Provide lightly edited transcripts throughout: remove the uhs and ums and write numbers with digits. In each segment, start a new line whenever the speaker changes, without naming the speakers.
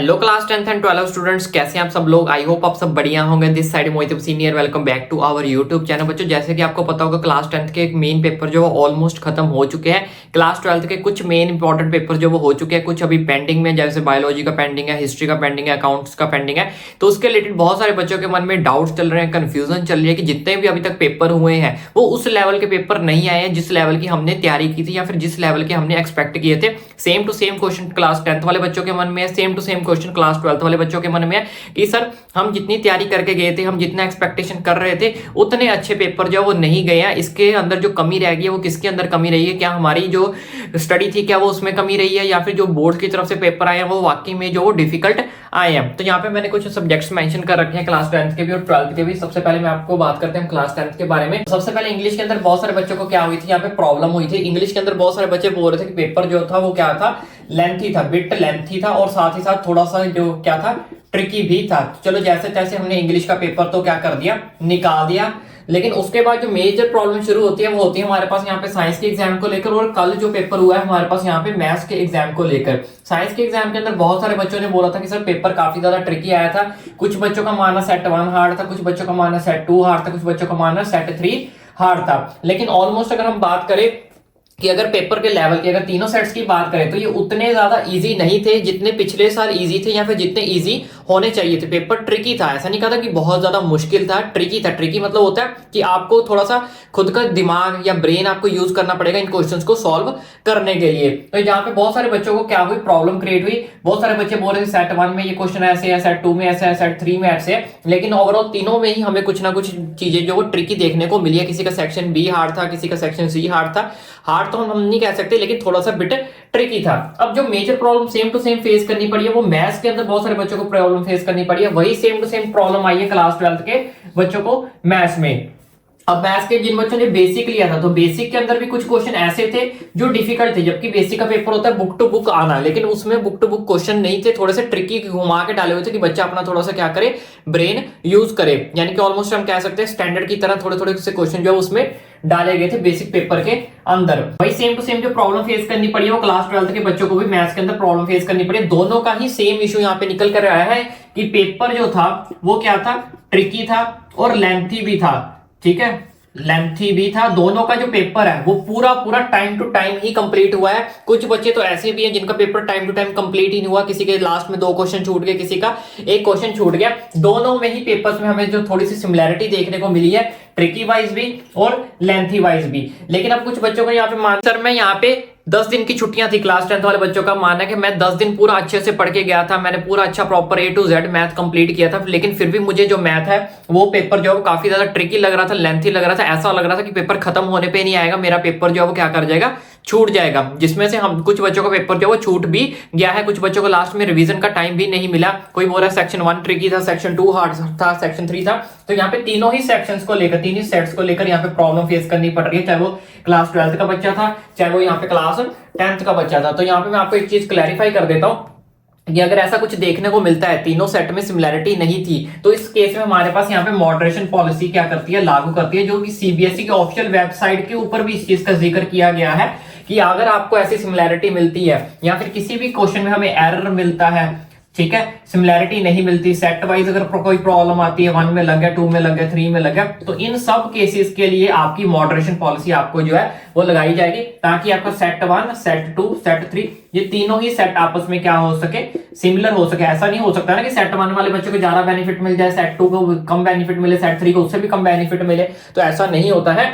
Hello class 10th and 12 students, कैसे हैं आप सब लोग। आई होप आप सब बढ़िया होंगे। This side Mohit senior, welcome back to our YouTube channel. बच्चों, जैसे कि आपको पता होगा क्लास 10th के एक मेन पेपर जो है ऑलमोस्ट खत्म हो चुके हैं। क्लास 12th के कुछ मेन इंपॉर्टेंट पेपर जो वो हो चुके हैं, कुछ अभी पेंडिंग में, जैसे बायोलॉजी का पेंडिंग है, हिस्ट्री का पेंडिंग है, अकाउंट्स का पेंडिंग है। तो उसके रिलेटेड बहुत सारे बच्चों के मन में डाउट्स चल रहे हैं, कंफ्यूजन चल रही है कि जितने भी अभी तक पेपर हुए हैं वो उस लेवल के पेपर नहीं आए हैं जिस लेवल की हमने तैयारी की थी या फिर जिस लेवल के हमने एक्सपेक्ट किए थे। Same to same question class 10th वाले बच्चों के मन में है, same to same question class 12th वाले बच्चों के मन में है कि सर हम जितनी तैयारी करके गए थे, हम जितना एक्सपेक्टेशन कर रहे थे, उतने अच्छे पेपर जो वो नहीं गए हैं। इसके अंदर जो कमी रह गई है वो किसके अंदर कमी रही है? क्या हमारी जो स्टडी थी क्या वो उसमें कमी रही है, या फिर जो बोर्ड की तरफ से पेपर आए हैं वो वाकई में जो डिफिकल्ट आए हैं? तो यहाँ पे मैंने कुछ सब्जेक्ट्स मेंशन कर रखे हैं क्लास 10th के भी और 12th के भी। सबसे पहले मैं आपको बात करते हैं क्लास 10th के बारे में। सबसे पहले इंग्लिश के अंदर बहुत सारे बच्चों को क्या हुई थी, यहाँ पे प्रॉब्लम हुई थी। इंग्लिश के अंदर बहुत सारे बच्चे बोल रहे थे कि पेपर जो था वो क्या था, लेंथी था, बिट लेंथी था और साथ ही साथ थोड़ा सा जो क्या था, ट्रिकी भी था। चलो जैसे तैसे हमने इंग्लिश का पेपर तो क्या कर दिया, निकाल दिया। लेकिन उसके बाद जो मेजर प्रॉब्लम शुरू होती है वो होती है हमारे पास यहाँ पे साइंस के एग्जाम को लेकर, और कल जो पेपर हुआ है हमारे पास यहाँ पे मैथ्स के एग्जाम को लेकर। साइंस के एग्जाम के अंदर बहुत सारे बच्चों ने बोला था कि सर पेपर काफी ज्यादा ट्रिकी आया था। कुछ बच्चों का मानना सेट 1 हार्ड था, कुछ बच्चों का मानना सेट 2 हार्ड था, कुछ बच्चों का मानना सेट 3 हार्ड था। लेकिन ऑलमोस्ट अगर हम बात करें कि अगर पेपर के लेवल की, अगर तीनों सेट्स की बात करें तो ये उतने ज्यादा इजी नहीं थे जितने पिछले साल इजी थे या फिर जितने इजी होने चाहिए थे। पेपर ट्रिकी था, ऐसा नहीं कहा था कि बहुत ज्यादा मुश्किल था, ट्रिकी था। ट्रिकी मतलब होता है कि आपको थोड़ा सा खुद का दिमाग या ब्रेन आपको यूज करना पड़ेगा इन क्वेश्चंस को सॉल्व करने के लिए। तो यहाँ पे बहुत सारे बच्चों को क्या हुई, प्रॉब्लम क्रिएट हुई। बहुत सारे बच्चे बोल रहे थे सेट 1 में ये क्वेश्चन ऐसे है, सेट 2 में ऐसे है, सेट 3 में ऐसे है। लेकिन ओवरऑल तीनों में ही हमें कुछ ना कुछ चीजें जो वो ट्रिकी देखने को मिली है। किसी का सेक्शन बी हार्ड था, किसी का सेक्शन सी हार्ड था। हार्ड तो हम नहीं कह सकते, लेकिन थोड़ा सा बिट ट्रिकी था। अब जो major problem same to same face करनी पड़ी है वो मैथ्स के अंदर बहुत सारे बच्चों को प्रॉब्लम फेस करनी पड़ी है। वही सेम टू सेम प्रॉब्लम आई है क्लास 12th के बच्चों को मैथ्स में। अब मैथ्स के जिन बच्चों ने बेसिक लिया था तो बेसिक के अंदर भी कुछ क्वेश्चन ऐसे थे जो डिफिकल्ट थे, जबकि बेसिक का पेपर होता है बुक टू बुक आना, लेकिन उसमें बुक टू बुक क्वेश्चन नहीं थे, थोड़े से ट्रिकी घुमा के डाले हुए थे कि बच्चा अपना थोड़ा सा क्या करे, ब्रेन यूज करे। यानी कि ऑलमोस्ट हम कह सकते हैं स्टैंडर्ड की तरह थोड़े थोड़े से क्वेश्चन जो उसमें डाले गए थे बेसिक पेपर के अंदर। वही सेम टू सेम जो प्रॉब्लम फेस करनी पड़ी है वो क्लास 12th के बच्चों को भी मैथ्स के अंदर प्रॉब्लम फेस करनी पड़ी है। दोनों का ही सेम इशू यहाँ पे निकल कर आया है कि पेपर जो था वो क्या था, ट्रिकी था और लेंथी भी था। ठीक है, लेंथी भी था। दोनों का जो पेपर है वो पूरा पूरा टाइम टू टाइम ही कंप्लीट हुआ है। कुछ बच्चे तो ऐसे भी हैं जिनका paper time to time complete ही नहीं हुआ, किसी के लास्ट में 2 क्वेश्चन छूट गए, किसी का 1 क्वेश्चन छूट गया। दोनों में ही पेपर्स में हमें जो थोड़ी सी सिमिलैरिटी देखने को मिली है, ट्रिकी वाइज भी और लेंथी वाइज भी। लेकिन अब कुछ बच्चों को यहाँ पे मान, सर मैं यहाँ पे 10 दिन की छुट्टियां थी, क्लास 10th वाले बच्चों का मानना है कि मैं 10 दिन पूरा अच्छे से पढ़ के गया था, मैंने पूरा अच्छा proper A to Z math complete किया था, लेकिन फिर भी मुझे जो मैथ है वो पेपर जो है वो काफी ज्यादा ट्रिकी लग रहा था, लेंथी लग रहा था। ऐसा लग रहा था कि पेपर खत्म होने पे नहीं आएगा, मेरा पेपर जो है वो क्या कर जाएगा, छूट जाएगा। जिसमें से हम कुछ बच्चों का पेपर जो है वो छूट भी गया है, कुछ बच्चों को लास्ट में रिवीजन का टाइम भी नहीं मिला। कोई बोल रहा है सेक्शन 1 ट्रिकी था, सेक्शन 2 हार्ड था, सेक्शन 3 था। तो यहाँ पे तीनों ही सेक्शंस को लेकर, तीन ही सेट्स को लेकर यहाँ पे प्रॉब्लम फेस करनी पड़ रही है, चाहे वो क्लास 12th का बच्चा था, चाहे वो यहाँ पे क्लास 10th का बच्चा था। तो यहाँ पे मैं आपको एक चीज क्लैरिफाई कर देता हूँ कि अगर ऐसा कुछ देखने को मिलता है, तीनों सेट में सिमिलैरिटी नहीं थी, तो इस केस में हमारे पास यहाँ पे मॉडरेशन पॉलिसी क्या करती है, लागू करती है, जो कि सीबीएसई के ऑफिशियल वेबसाइट के ऊपर भी इस चीज का जिक्र किया गया है कि अगर आपको ऐसी सिमिलैरिटी मिलती है या फिर किसी भी क्वेश्चन में हमें एरर मिलता है, ठीक है, सिमिलैरिटी नहीं मिलती, सेट वाइज अगर कोई प्रॉब्लम आती है, 1 में लग गया, 2 में लग गया, 3 में लग गया, तो इन सब केसेस के लिए आपकी मॉडरेशन पॉलिसी आपको जो है वो लगाई जाएगी, ताकि आपका सेट 1, सेट 2, सेट 3 ये तीनों ही सेट आपस में क्या हो सके, सिमिलर हो सके। ऐसा नहीं हो सकता ना कि सेट 1 वाले बच्चों को ज्यादा बेनिफिट मिल जाए, सेट 2 को कम बेनिफिट मिले, सेट 3 को उससे भी कम बेनिफिट मिले, तो ऐसा नहीं होता है।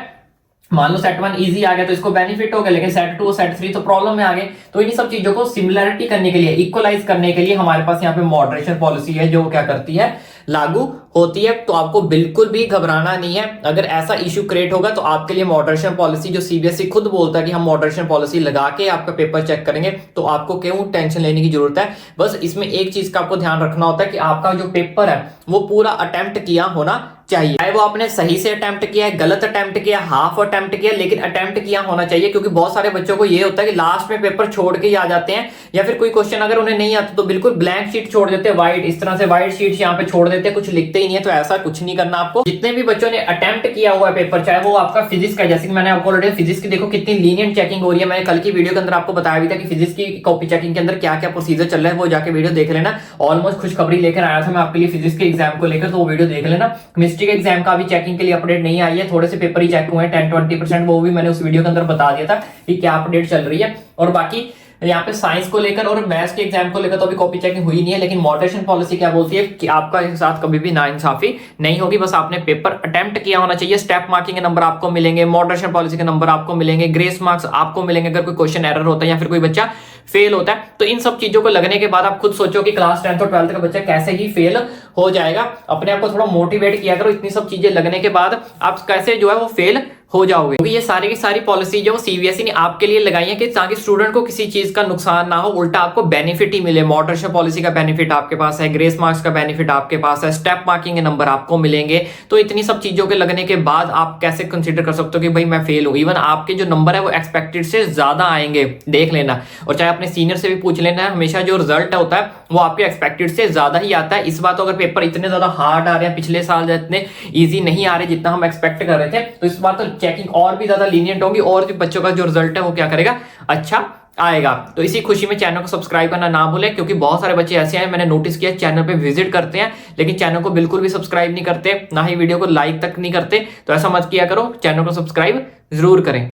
मान लो सेट 1 इजी आ गया तो इसको बेनिफिट हो गया, लेकिन सेट 2 सेट 3 तो प्रॉब्लम में आ गए। तो इन सब चीजों को सिमिलरिटी करने के लिए, इक्वलाइज करने के लिए हमारे पास यहाँ पे मॉडरेशन पॉलिसी है जो क्या करती है, लागू होती है। तो आपको बिल्कुल भी घबराना नहीं है। अगर ऐसा इश्यू क्रिएट होगा तो आपके लिए मॉडरेशन पॉलिसी, जो सीबीएसई खुद बोलता है कि हम मॉडरेशन पॉलिसी लगा के आपका पेपर चेक करेंगे, तो आपको क्यों टेंशन लेने की जरूरत है। बस इसमें एक चीज का आपको ध्यान रखना होता है कि आपका जो पेपर है वो पूरा अटेम्प्ट किया होना चाहिए। चाहे वो आपने सही से अटेम्प्ट किया है, गलत अटेम्प्ट किया, हाफ अटेम्प्ट किया, लेकिन अटेम्प्ट किया होना चाहिए। क्योंकि बहुत सारे बच्चों को ये होता है कि लास्ट में पेपर छोड़ के ही आ जाते हैं, या फिर कोई क्वेश्चन अगर उन्हें नहीं आता तो बिल्कुल ब्लैंक शीट छोड़ देते हैं, व्हाइट, इस तरह से व्हाइट शीट यहाँ पे छोड़ देते हैं, कुछ लिखते ही नहीं है, तो ऐसा कुछ नहीं करना आपको। जितने भी बच्चों ने अटेम्प्ट किया हुआ है पेपर, चाहे वो आपका फिजिक्स का, जैसे कि मैंने आपको ऑलरेडी फिजिक्स की देखो कितनी लीनियंट चेकिंग हो रही है। मैंने कल की वीडियो के अंदर आपको बताया भी था कि फिजिक्स की कॉपी चेकिंग के अंदर क्या क्या प्रोसीजर चल रहा है, वो जाके वीडियो देख लेना। ऑलमोस्ट खुशखबरी लेकर आया था मैं आपके लिए फिजिक्स के एग्जाम को लेकर, तो वो वीडियो देख लेना। केमिस्ट्री के एग्जाम का भी चेकिंग के लिए अपडेट नहीं आई है, थोड़े से पेपर ही चेक हुए हैं 10-20%, वो भी मैंने उस वीडियो के अंदर बता दिया था कि क्या अपडेट चल रही है। और बाकी यहाँ पे साइंस को लेकर और मैथ्स के एग्जाम को लेकर तो अभी कॉपी चेकिंग हुई नहीं है, लेकिन मॉडरेशन पॉलिसी क्या बोलती है कि आपका इस साथ कभी भी नाइंसाफी नहीं होगी। बस आपने पेपर अटेम्प्ट किया होना चाहिए। स्टेप मार्किंग के नंबर आपको मिलेंगे, मॉडरेशन पॉलिसी के नंबर आपको मिलेंगे, ग्रेस मार्क्स आपको मिलेंगे अगर कोई क्वेश्चन एरर होता है या फिर कोई बच्चा फेल होता है। तो इन सब चीजों को लगने के बाद आप खुद सोचो कि क्लास 10th और 12th का बच्चा कैसे ही फेल हो जाएगा। अपने आप को थोड़ा मोटिवेट किया करो, इतनी सब चीजें लगने के बाद आप कैसे जो है वो फेल हो जाओगे। क्योंकि ये सारी की सारी पॉलिसी जो सीबीएसई ने आपके लिए लगाई है कि ताकि स्टूडेंट को किसी चीज का नुकसान ना हो, उल्टा आपको बेनिफिट ही मिले। मॉडरेशन पॉलिसी का बेनिफिट आपके पास है, ग्रेस मार्क्स का बेनिफिट आपके पास है, स्टेप मार्किंग के नंबर आपको मिलेंगे। तो इतनी सब चीजों के लगने के बाद आप कैसे कंसीडर कर सकते हो कि भाई मैं फेल हूं। इवन आपके जो नंबर है वो एक्सपेक्टेड से ज्यादा आएंगे, देख लेना। और चाहे अपने सीनियर से भी पूछ लेना, हमेशा जो रिजल्ट होता है वो आपके एक्सपेक्टेड से ज्यादा ही आता है। इस बार तो अगर पेपर इतने ज्यादा हार्ड आ रहे हैं, पिछले साल जितने ईजी नहीं आ रहे जितना हम एक्सपेक्ट कर रहे थे, तो इस बार तो चेकिंग और भी ज्यादा लीनियंट होगी और भी बच्चों का जो रिजल्ट है वो क्या करेगा, अच्छा आएगा। तो इसी खुशी में चैनल को सब्सक्राइब करना ना भूलें, क्योंकि बहुत सारे बच्चे ऐसे हैं मैंने नोटिस किया चैनल पे विजिट करते हैं लेकिन चैनल को बिल्कुल भी सब्सक्राइब नहीं करते, ना ही वीडियो को लाइक तक नहीं करते। तो ऐसा मत किया करो, चैनल को सब्सक्राइब जरूर करें।